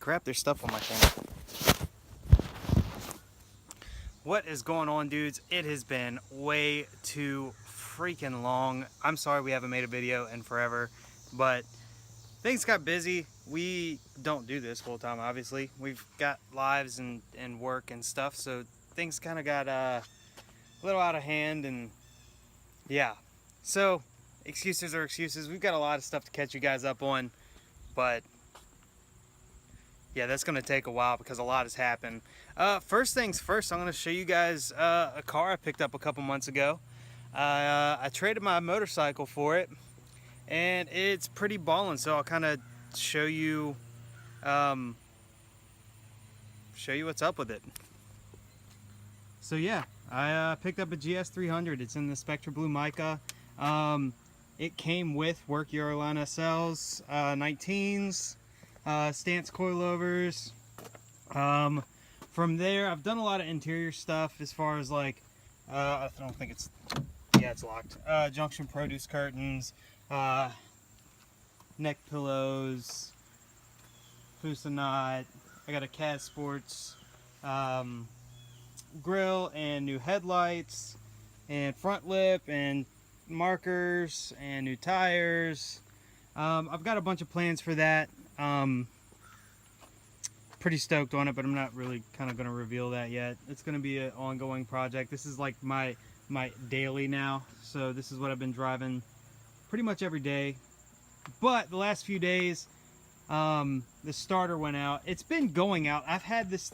crap, there's stuff on my channel. What is going on, dudes? It has been way too freaking long. I'm sorry we haven't made a video in forever, but things got busy. We don't do this full time, obviously. We've got lives and work and stuff, so things kind of got a little out of hand, and yeah. So excuses are excuses. We've got a lot of stuff to catch you guys up on, but yeah, that's going to take a while because a lot has happened. First things first, I'm going to show you guys a car I picked up a couple months ago. I traded my motorcycle for it, and it's pretty ballin', so I'll kind of show you what's up with it. So yeah, I picked up a GS300. It's in the Spectra Blue Mica. It came with work Euroline SLs, 19s, stance coilovers. From there, I've done a lot of interior stuff as far as like, I don't think it's, yeah, it's locked. Junction produce curtains, neck pillows, Fusanot. I got a CAD Sports grill and new headlights and front lip and markers and new tires. I've got a bunch of plans for that. Pretty stoked on it, but I'm not really kind of going to reveal that yet. It's going to be an ongoing project. This is like my daily now, so this is what I've been driving pretty much every day. But the last few days, the starter went out. It's been going out. I've had this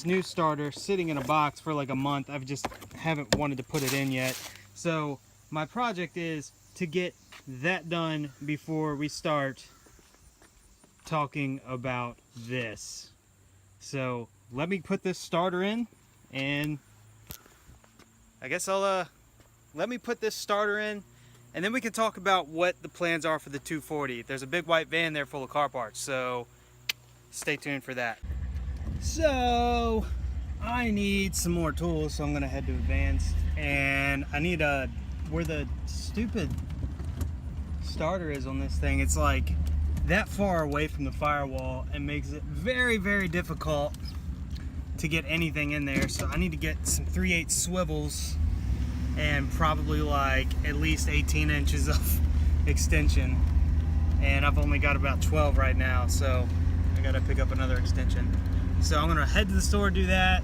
new starter sitting in a box for like a month. I've just haven't wanted to put it in yet. So my project is to get that done before we start talking about this. So let me put this starter in, and I guess I'll let me put this starter in, and then we can talk about what the plans are for the 240. There's a big white van there full of car parts, so stay tuned for that. So I need some more tools, so I'm gonna head to Advanced, and I need where the stupid starter is on this thing, it's like that far away from the firewall and makes it very, very difficult to get anything in there. So I need to get some 3/8 swivels and probably like at least 18 inches of extension, and I've only got about 12 right now, so I gotta pick up another extension. So I'm gonna head to the store, do that.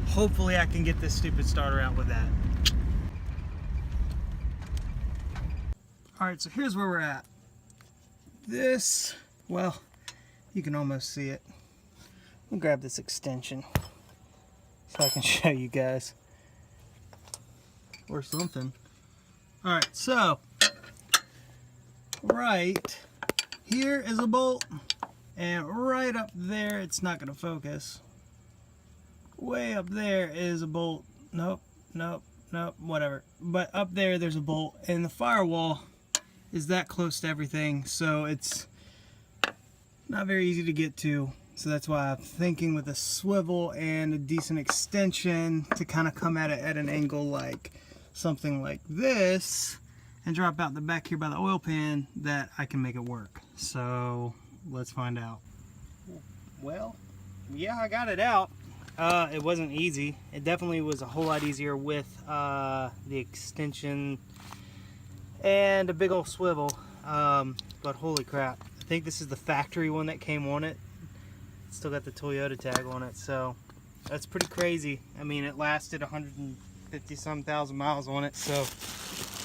Hopefully I can get this stupid starter out with that. Alright, so here's where we're at. This, well, you can almost see it. I'll grab this extension so I can show you guys. Or something. Alright, so right here is a bolt, and right up there, it's not going to focus. Way up there is a bolt. Nope, whatever. But up there's a bolt, and the firewall is that close to everything, so it's not very easy to get to. So that's why I'm thinking with a swivel and a decent extension to kind of come at it at an angle like something like this and drop out the back here by the oil pan, that I can make it work. So let's find out. Well, yeah, I got it out. It wasn't easy. It definitely was a whole lot easier with the extension and a big old swivel, but holy crap, I think this is the factory one that came on it. It's still got the Toyota tag on it, so that's pretty crazy. I mean, it lasted 150-some thousand miles on it, so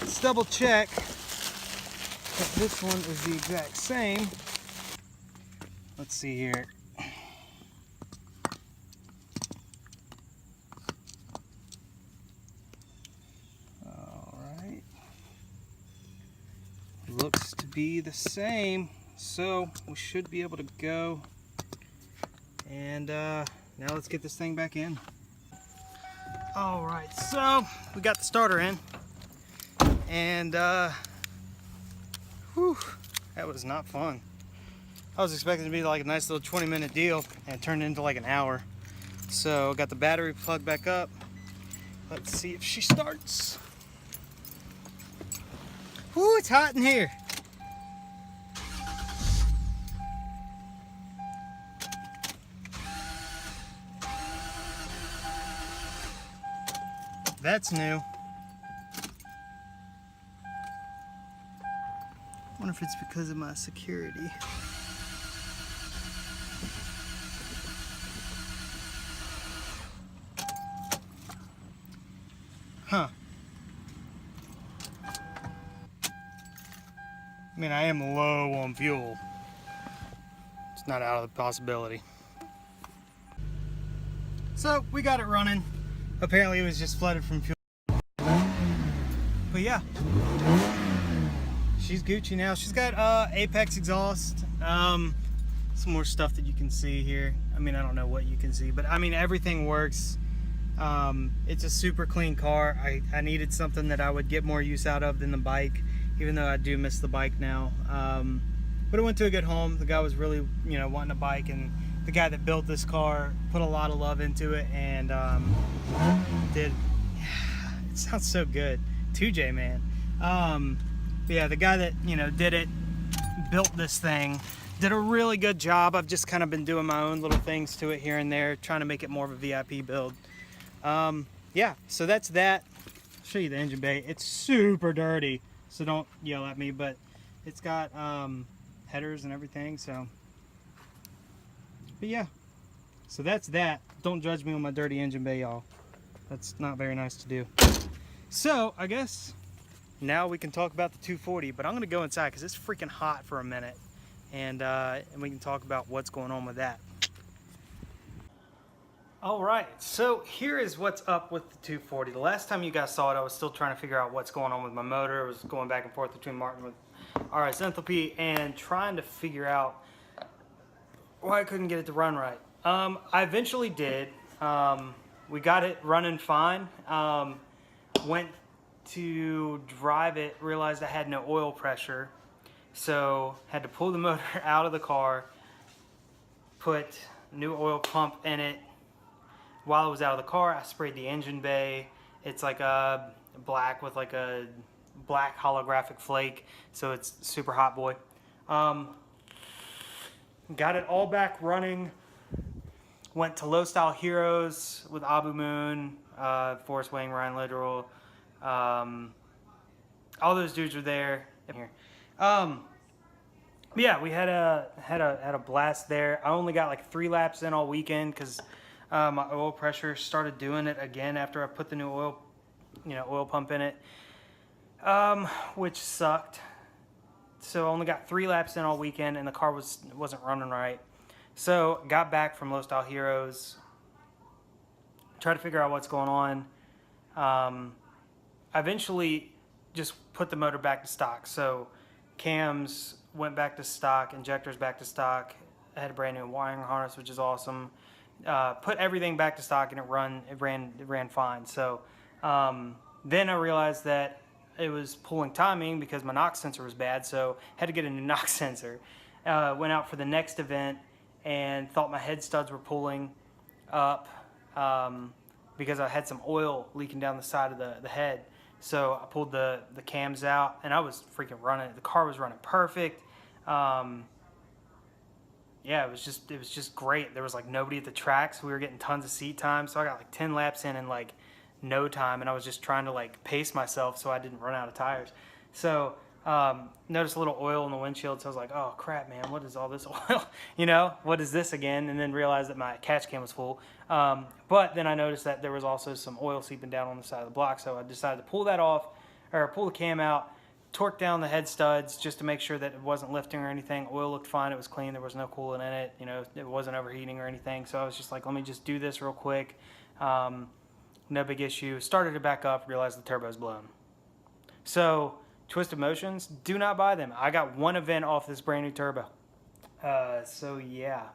let's double check that this one is the exact same. Let's see here. Looks to be the same, so we should be able to go. And now let's get this thing back in. All right, so we got the starter in, and whew, that was not fun. I was expecting it to be like a nice little 20-minute deal, and it turned into like an hour. So got the battery plugged back up. Let's see if she starts. Whoo, it's hot in here. That's new. I wonder if it's because of my security. Huh. I mean, I am low on fuel. It's not out of the possibility. So, we got it running. Apparently it was just flooded from fuel. But yeah. She's Gucci now. She's got Apex exhaust. Some more stuff that you can see here. I mean, I don't know what you can see, but I mean, everything works. It's a super clean car. I needed something that I would get more use out of than the bike, even though I do miss the bike now. But it went to a good home. The guy was really, wanting a bike, and the guy that built this car put a lot of love into it, and it sounds so good. 2J, man. But yeah, the guy that, did it, built this thing, did a really good job. I've just kind of been doing my own little things to it here and there, trying to make it more of a VIP build. Yeah, so that's that. I'll show you the engine bay. It's super dirty, so don't yell at me, but it's got headers and everything, so. But yeah, so that's that. Don't judge me on my dirty engine bay, y'all. That's not very nice to do. So I guess now we can talk about the 240, but I'm gonna go inside because it's freaking hot for a minute, and we can talk about what's going on with that. All right, so here is what's up with the 240. The last time you guys saw it, I was still trying to figure out what's going on with my motor. I was going back and forth between Martin with RS Enthalpy and trying to figure out why I couldn't get it to run right. I eventually did. We got it running fine. Went to drive it, realized I had no oil pressure, so had to pull the motor out of the car, put new oil pump in it. While I was out of the car, I sprayed the engine bay. It's like a black with like a black holographic flake, so it's super hot, boy. Got it all back running. Went to Low Style Heroes with Abu Moon, Forrest Wang, Ryan Literal. All those dudes were there. Here. Yeah, we had a blast there. I only got like 3 laps in all weekend because my oil pressure started doing it again after I put the new oil pump in it, which sucked. So I only got 3 laps in all weekend, and the car wasn't running right. So got back from Low Style Heroes, tried to figure out what's going on. I eventually just put the motor back to stock. So cams went back to stock, injectors back to stock. I had a brand new wiring harness, which is awesome. Put everything back to stock, and it ran fine. So then I realized that it was pulling timing because my NOx sensor was bad, so had to get a new NOx sensor. Went out for the next event and thought my head studs were pulling up because I had some oil leaking down the side of the head. So I pulled the cams out, and I was freaking running. The car was running perfect. Yeah, it was just great. There was like nobody at the tracks. We were getting tons of seat time, so I got like 10 laps in like no time, and I was just trying to like pace myself so I didn't run out of tires. So noticed a little oil in the windshield, so I was like, oh crap, man, what is all this oil? What is this again? And then realized that my catch can was full. But then I noticed that there was also some oil seeping down on the side of the block, so I decided to pull that off, or pull the cam out, torque down the head studs just to make sure that it wasn't lifting or anything. Oil looked fine, it was clean, there was no coolant in it, it wasn't overheating or anything. So I was just like, let me just do this real quick. No big issue. Started it back up, realized the turbo's blown. So Twisted Motions, do not buy them. I got 1 event off this brand new turbo. So yeah.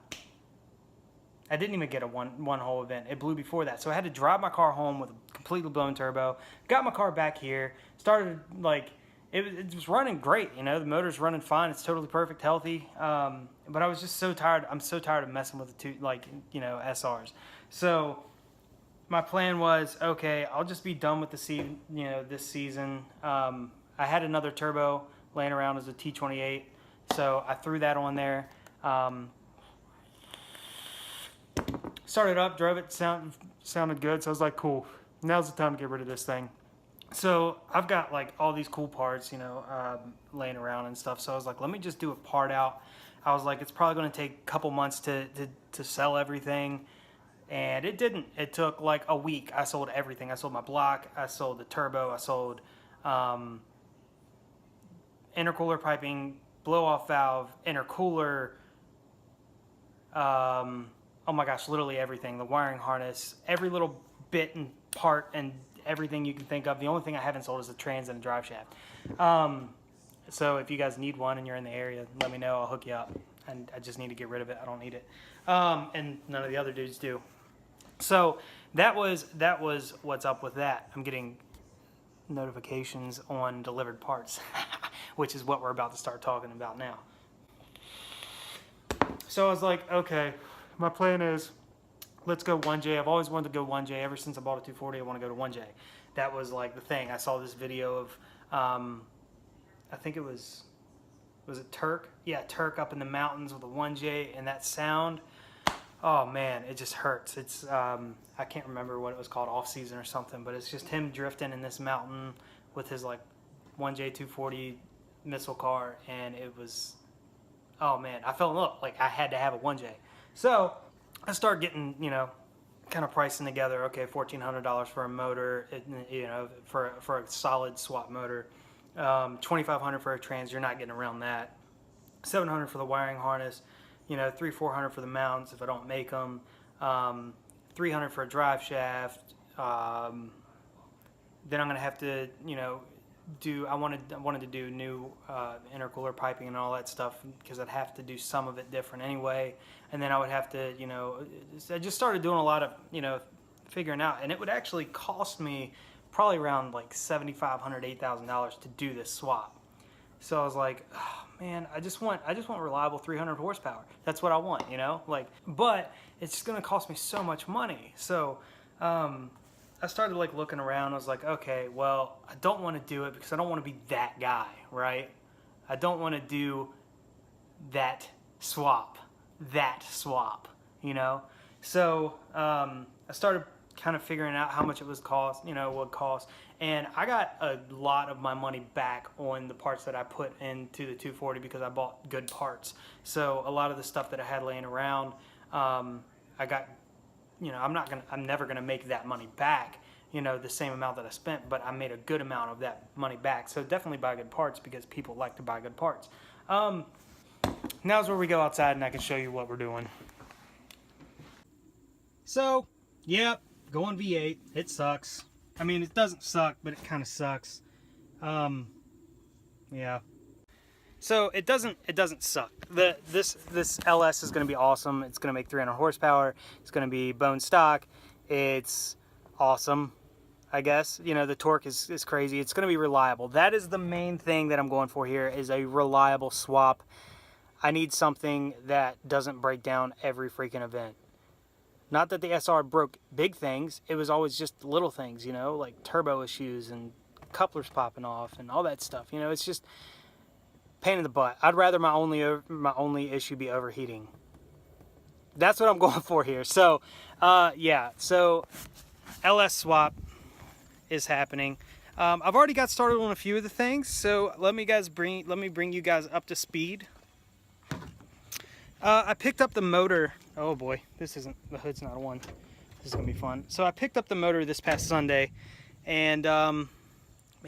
I didn't even get a one whole event. It blew before that. So I had to drive my car home with a completely blown turbo. Got my car back here. Started like, it was running great. The motor's running fine. It's totally perfect, healthy. But I was just so tired. I'm so tired of messing with the SRs. So my plan was, okay, I'll just be done with this season. I had another turbo laying around as a T28, so I threw that on there. Started up, drove it, sounded good, so I was like, cool, now's the time to get rid of this thing. So I've got like all these cool parts, laying around and stuff. So I was like, let me just do a part out. I was like, it's probably going to take a couple months to sell everything. And it didn't. It took like a week. I sold everything. I sold my block. I sold the turbo. I sold intercooler piping, blow-off valve, intercooler. Oh my gosh, literally everything. The wiring harness, every little bit and part and everything you can think of. The only thing I haven't sold is the trans and the drive shaft. So if you guys need one and you're in the area, let me know. I'll hook you up. And I just need to get rid of it. I don't need it. And none of the other dudes do. So that was what's up with that. I'm getting notifications on delivered parts, which is what we're about to start talking about now. So I was like, okay, my plan is let's go 1J. I've always wanted to go 1J. Ever since I bought a 240, I want to go to 1J. That was like the thing. I saw this video of, I think it was it Turk? Yeah, Turk up in the mountains with a 1J and that sound. Oh man, it just hurts. It's, I can't remember what it was called, off season or something, but it's just him drifting in this mountain with his like 1J 240 missile car, and it was, oh man, I fell in love. Like I had to have a 1J. So I started getting, kind of pricing together. Okay, $1,400 for a motor, for a solid swap motor. $2,500 for a trans. You're not getting around that. $700 for the wiring harness. $300-400 for the mounts if I don't make them. $300 for a drive shaft. Then I'm gonna have to, I wanted to do new intercooler piping and all that stuff because I'd have to do some of it different anyway. And then I would have to, I just started doing a lot of, figuring out, and it would actually cost me probably around like $7,500, $8,000 to do this swap. So I was like, oh, man, I just want reliable 300 horsepower. That's what I want, but it's just gonna cost me so much money. So I started like looking around. I was like, okay, well, I don't want to do it because I don't want to be that guy, right? I don't want to do that swap, So I started kind of figuring out how much it would cost, and I got a lot of my money back on the parts that I put into the 240 because I bought good parts. So a lot of the stuff that I had laying around, I got, I'm never gonna make that money back, the same amount that I spent, but I made a good amount of that money back. So definitely buy good parts because people like to buy good parts. Now's where we go outside and I can show you what we're doing. So, yep, going V8, it sucks. I mean, it doesn't suck, but it kind of sucks. Yeah. So it doesn't suck. This LS is going to be awesome. It's going to make 300 horsepower. It's going to be bone stock. It's awesome, I guess. The torque is crazy. It's going to be reliable. That is the main thing that I'm going for here, is a reliable swap. I need something that doesn't break down every freaking event. Not that the SR broke big things. It was always just little things, like turbo issues and couplers popping off and all that stuff. It's just pain in the butt. I'd rather my only issue be overheating. That's what I'm going for here. So, yeah. So, LS swap is happening. I've already got started on a few of the things. So let me bring you guys up to speed. I picked up the motor. Oh boy, the hood's not on. This is gonna be fun. So I picked up the motor this past Sunday, and man,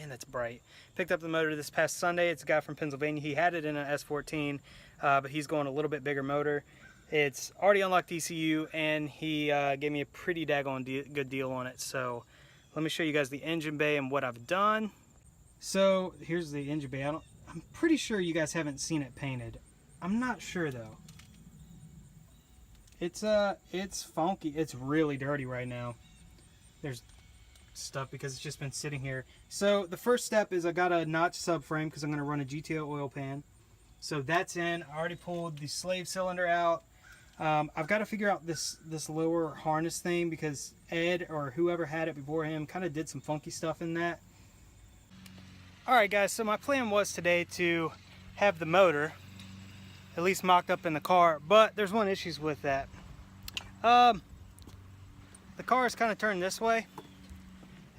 that's bright. Picked up the motor this past Sunday. It's a guy from Pennsylvania. He had it in an S14, but he's going a little bit bigger motor. It's already unlocked ECU, and he gave me a pretty daggone good deal on it. So let me show you guys the engine bay and what I've done. So here's the engine bay. I'm pretty sure you guys haven't seen it painted. I'm not sure though. It's funky. It's really dirty right now. There's stuff because it's just been sitting here. So the first step is I got a notch subframe because I'm going to run a GTO oil pan. So that's in. I already pulled the slave cylinder out. I've got to figure out this lower harness thing because Ed or whoever had it before him kind of did some funky stuff in that. Alright guys, so my plan was today to have the motor at least mocked up in the car, but there's one issue with that. The car is kind of turned this way,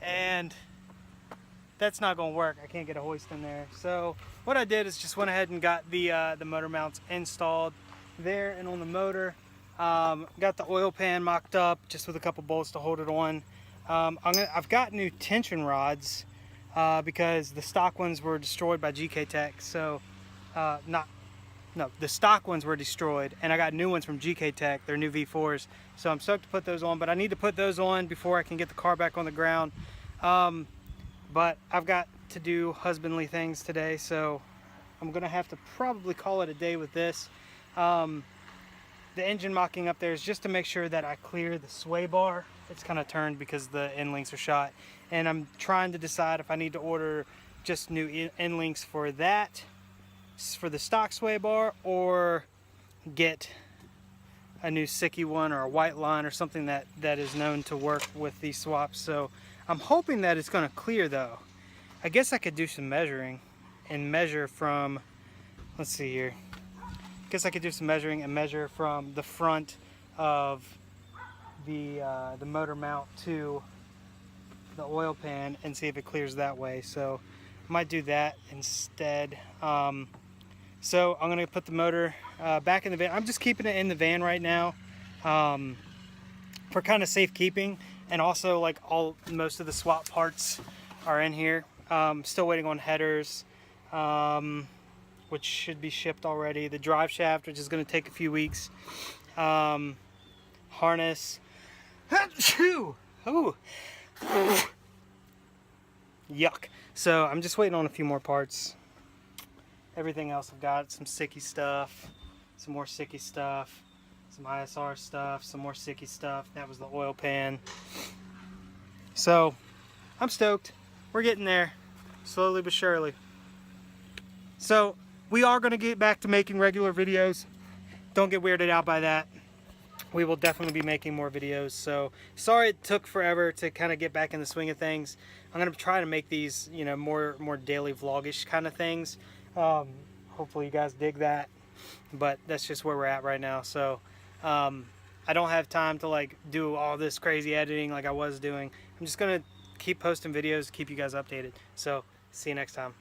and that's not going to work. I can't get a hoist in there. So what I did is just went ahead and got the motor mounts installed there and on the motor. Got the oil pan mocked up just with a couple bolts to hold it on. I've got new tension rods because the stock ones were destroyed by GK Tech. So the stock ones were destroyed, and I got new ones from GK Tech. They're new V4s. So I'm stoked to put those on, but I need to put those on before I can get the car back on the ground. But I've got to do husbandly things today, so I'm gonna have to probably call it a day with this. The engine mocking up there is just to make sure that I clear the sway bar. It's kind of turned because the end links are shot, and I'm trying to decide if I need to order just new end links for that, for the stock sway bar, or get a new Sicky one or a white line or something that is known to work with these swaps. So I'm hoping that it's going to clear though. I guess I could do some measuring and measure from, let's see here. I guess I could do some measuring and measure from the front of the motor mount to the oil pan and see if it clears that way. So I might do that instead. So I'm going to put the motor back in the van. I'm just keeping it in the van right now for kind of safekeeping. And also, like, most of the swap parts are in here. Still waiting on headers, which should be shipped already. The drive shaft, which is going to take a few weeks. Harness. Ooh. Yuck. So I'm just waiting on a few more parts. Everything else I've got, some Sicky stuff, some more Sicky stuff, some ISR stuff, some more Sicky stuff. That was the oil pan. So I'm stoked. We're getting there, slowly but surely. So we are going to get back to making regular videos. Don't get weirded out by that. We will definitely be making more videos. So sorry it took forever to kind of get back in the swing of things. I'm going to try to make these, you know, more daily vlogish kind of things. Hopefully you guys dig that, but that's just where we're at right now. So I don't have time to like do all this crazy editing like I was doing. I'm just gonna keep posting videos to keep you guys updated. So see you next time.